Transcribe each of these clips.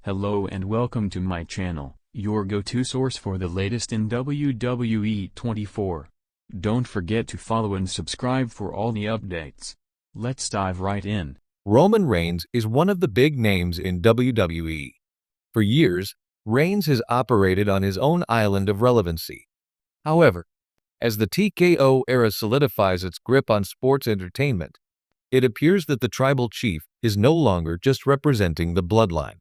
Hello and welcome to my channel, your go-to source for the latest in WWE 24. Don't forget to follow and subscribe for all the updates. Let's dive right in. Roman Reigns is one of the big names in WWE. For years, Reigns has operated on his own island of relevancy. However, as the TKO era solidifies its grip on sports entertainment, it appears that the tribal chief is no longer just representing the bloodline.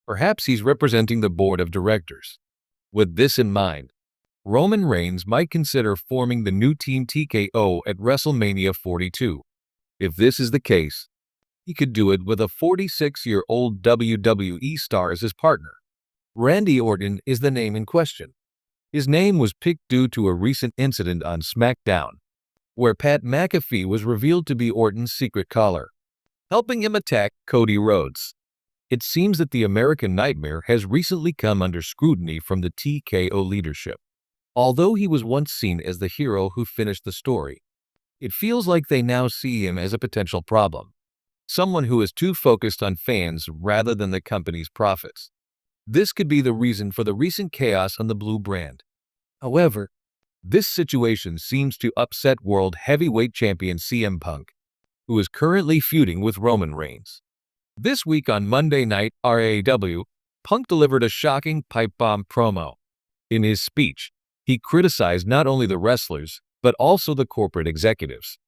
Perhaps he's representing the board of directors. With this in mind, Roman Reigns might consider forming the new Team TKO at WrestleMania 42. If this is the case, he could do it with a 46-year-old WWE star as his partner. Randy Orton is the name in question. His name was picked due to a recent incident on SmackDown, where Pat McAfee was revealed to be Orton's secret caller, helping him attack Cody Rhodes. It seems that the American Nightmare has recently come under scrutiny from the TKO leadership. Although he was once seen as the hero who finished the story, it feels like they now see him as a potential problem, someone who is too focused on fans rather than the company's profits. This could be the reason for the recent chaos on the Blue brand. However, this situation seems to upset World Heavyweight Champion CM Punk, who is currently feuding with Roman Reigns. This week on Monday Night Raw, Punk delivered a shocking pipe bomb promo. In his speech, he criticized not only the wrestlers, but also the corporate executives.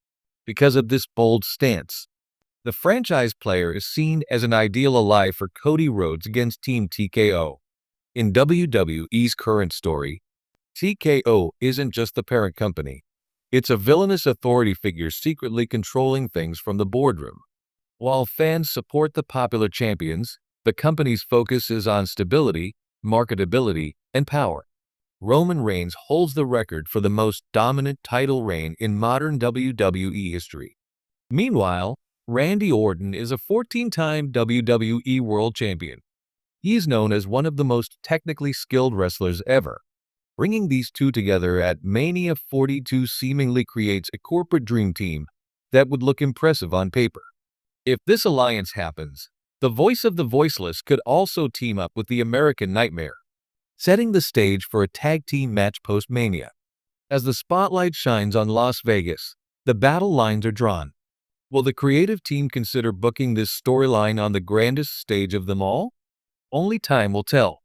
Because of this bold stance, the franchise player is seen as an ideal ally for Cody Rhodes against Team TKO. In WWE's current story, TKO isn't just the parent company. It's a villainous authority figure secretly controlling things from the boardroom. While fans support the popular champions, the company's focus is on stability, marketability, and power. Roman Reigns holds the record for the most dominant title reign in modern WWE history. Meanwhile, Randy Orton is a 14-time WWE World Champion. He is known as one of the most technically skilled wrestlers ever. Bringing these two together at Mania 42 seemingly creates a corporate dream team that would look impressive on paper. If this alliance happens, the voice of the voiceless could also team up with the American Nightmare, setting the stage for a tag team match post-Mania. As the spotlight shines on Las Vegas, the battle lines are drawn. Will the creative team consider booking this storyline on the grandest stage of them all? Only time will tell.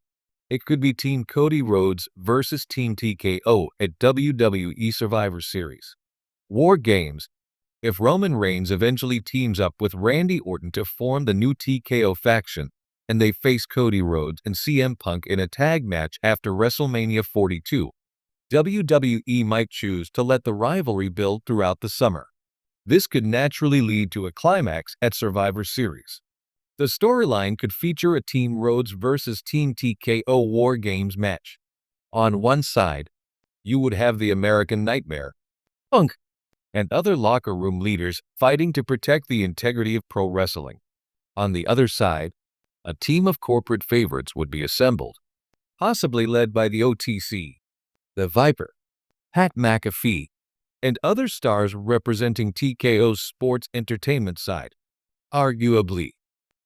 It could be Team Cody Rhodes versus Team TKO at WWE Survivor Series. War Games. If Roman Reigns eventually teams up with Randy Orton to form the new TKO faction, and they face Cody Rhodes and CM Punk in a tag match after WrestleMania 42, WWE might choose to let the rivalry build throughout the summer. This could naturally lead to a climax at Survivor Series. The storyline could feature a Team Rhodes versus Team TKO War Games match. On one side, you would have the American Nightmare, Punk, and other locker room leaders fighting to protect the integrity of pro wrestling. On the other side, a team of corporate favorites would be assembled, possibly led by the OTC, the Viper, Pat McAfee, and other stars representing TKO's sports entertainment side. Arguably,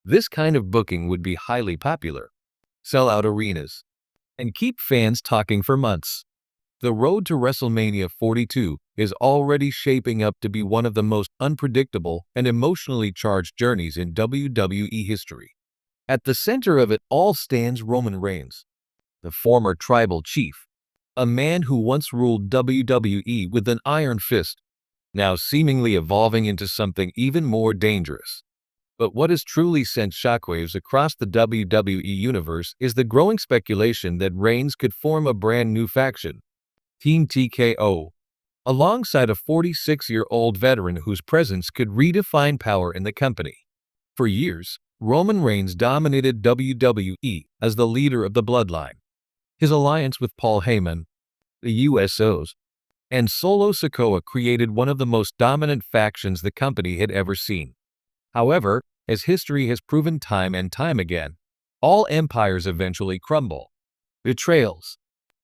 this kind of booking would be highly popular, sell out arenas, and keep fans talking for months. The road to WrestleMania 42 is already shaping up to be one of the most unpredictable and emotionally charged journeys in WWE history. At the center of it all stands Roman Reigns, the former tribal chief, a man who once ruled WWE with an iron fist, now seemingly evolving into something even more dangerous. But what has truly sent shockwaves across the WWE universe is the growing speculation that Reigns could form a brand new faction, Team TKO, alongside a 46-year-old veteran whose presence could redefine power in the company. For years, Roman Reigns dominated WWE as the leader of the bloodline. His alliance with Paul Heyman, the USOs, and Solo Sikoa created one of the most dominant factions the company had ever seen. However, as history has proven time and time again, all empires eventually crumble. Betrayals,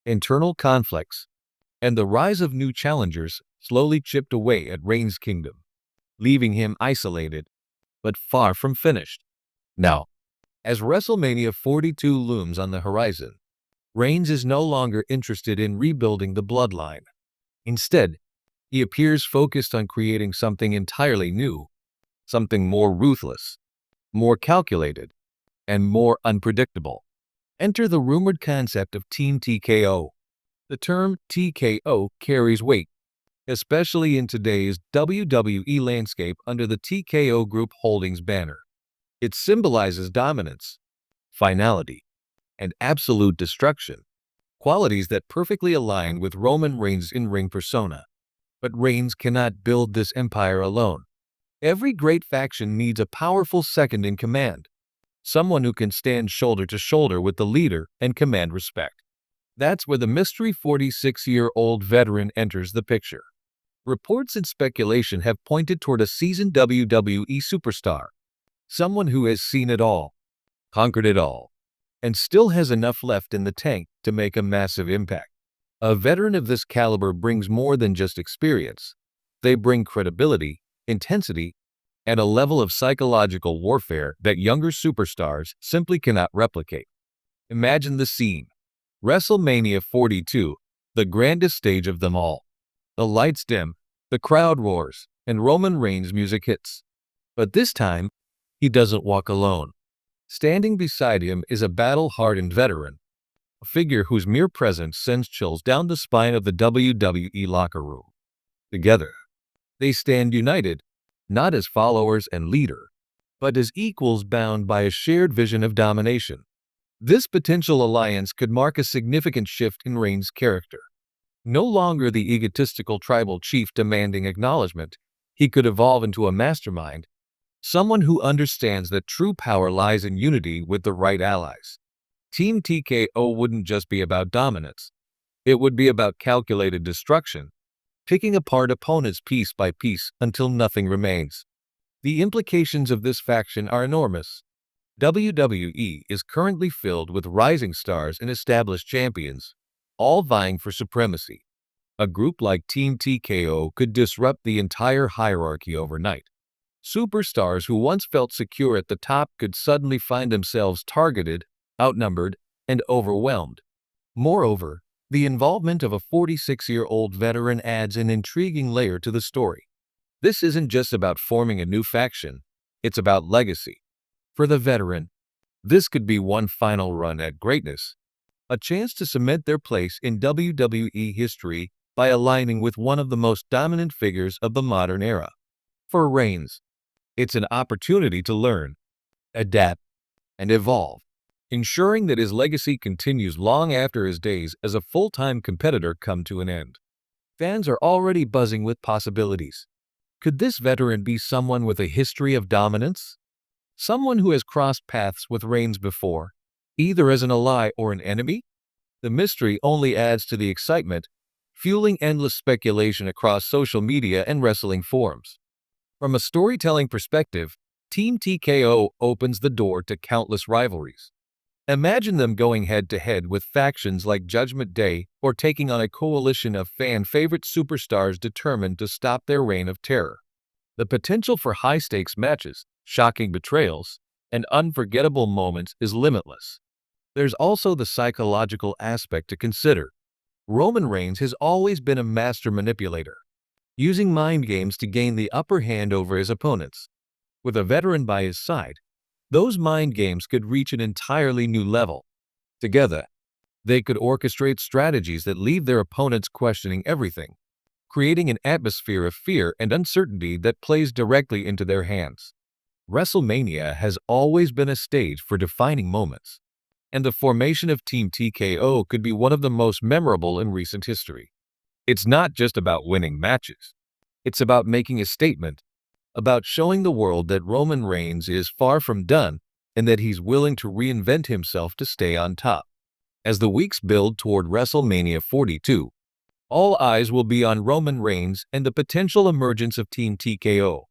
internal conflicts, and the rise of new challengers slowly chipped away at Reigns' kingdom, leaving him isolated, but far from finished. Now, As WrestleMania 42 looms on the horizon, Reigns is no longer interested in rebuilding the bloodline. Instead, he appears focused on creating something entirely new, something more ruthless, more calculated, and more unpredictable. Enter the rumored concept of Team TKO. The term TKO carries weight, especially in today's WWE landscape under the TKO Group Holdings banner. It symbolizes dominance, finality, and absolute destruction, qualities that perfectly align with Roman Reigns' in-ring persona. But Reigns cannot build this empire alone. Every great faction needs a powerful second in command, someone who can stand shoulder to shoulder with the leader and command respect. That's where the mystery 46-year-old veteran enters the picture. Reports and speculation have pointed toward a seasoned WWE superstar, someone who has seen it all, conquered it all, and still has enough left in the tank to make a massive impact. A veteran of this caliber brings more than just experience. They bring credibility, intensity, and a level of psychological warfare that younger superstars simply cannot replicate. Imagine the scene. WrestleMania 42, the grandest stage of them all. The lights dim, the crowd roars, and Roman Reigns' music hits. But this time, he doesn't walk alone. Standing beside him is a battle-hardened veteran, a figure whose mere presence sends chills down the spine of the WWE locker room. Together, they stand united, not as followers and leader, but as equals bound by a shared vision of domination. This potential alliance could mark a significant shift in Reigns' character. No longer the egotistical tribal chief demanding acknowledgement, he could evolve into a mastermind, someone who understands that true power lies in unity with the right allies. Team TKO wouldn't just be about dominance. It would be about calculated destruction, picking apart opponents piece by piece until nothing remains. The implications of this faction are enormous. WWE is currently filled with rising stars and established champions, all vying for supremacy. A group like Team TKO could disrupt the entire hierarchy overnight. Superstars who once felt secure at the top could suddenly find themselves targeted, outnumbered, and overwhelmed. Moreover, the involvement of a 46-year-old veteran adds an intriguing layer to the story. This isn't just about forming a new faction, it's about legacy. For the veteran, this could be one final run at greatness, a chance to cement their place in WWE history by aligning with one of the most dominant figures of the modern era. For Reigns, it's an opportunity to learn, adapt, and evolve, ensuring that his legacy continues long after his days as a full-time competitor come to an end. Fans are already buzzing with possibilities. Could this veteran be someone with a history of dominance? Someone who has crossed paths with Reigns before, either as an ally or an enemy? The mystery only adds to the excitement, fueling endless speculation across social media and wrestling forums. From a storytelling perspective, Team TKO opens the door to countless rivalries. Imagine them going head-to-head with factions like Judgment Day or taking on a coalition of fan-favorite superstars determined to stop their reign of terror. The potential for high-stakes matches, shocking betrayals, and unforgettable moments is limitless. There's also the psychological aspect to consider. Roman Reigns has always been a master manipulator, using mind games to gain the upper hand over his opponents. With a veteran by his side, those mind games could reach an entirely new level. Together, they could orchestrate strategies that leave their opponents questioning everything, creating an atmosphere of fear and uncertainty that plays directly into their hands. WrestleMania has always been a stage for defining moments, and the formation of Team TKO could be one of the most memorable in recent history. It's not just about winning matches. It's about making a statement, about showing the world that Roman Reigns is far from done and that he's willing to reinvent himself to stay on top. As the weeks build toward WrestleMania 42, all eyes will be on Roman Reigns and the potential emergence of Team TKO.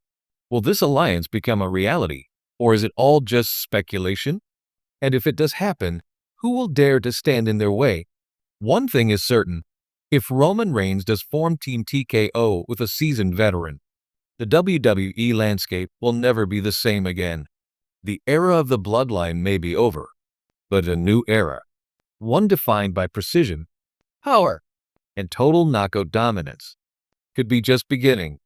Will this alliance become a reality, or is it all just speculation? And if it does happen, who will dare to stand in their way? One thing is certain. If Roman Reigns does form Team TKO with a seasoned veteran, the WWE landscape will never be the same again. The era of the bloodline may be over, but a new era, one defined by precision, power, and total knockout dominance, could be just beginning.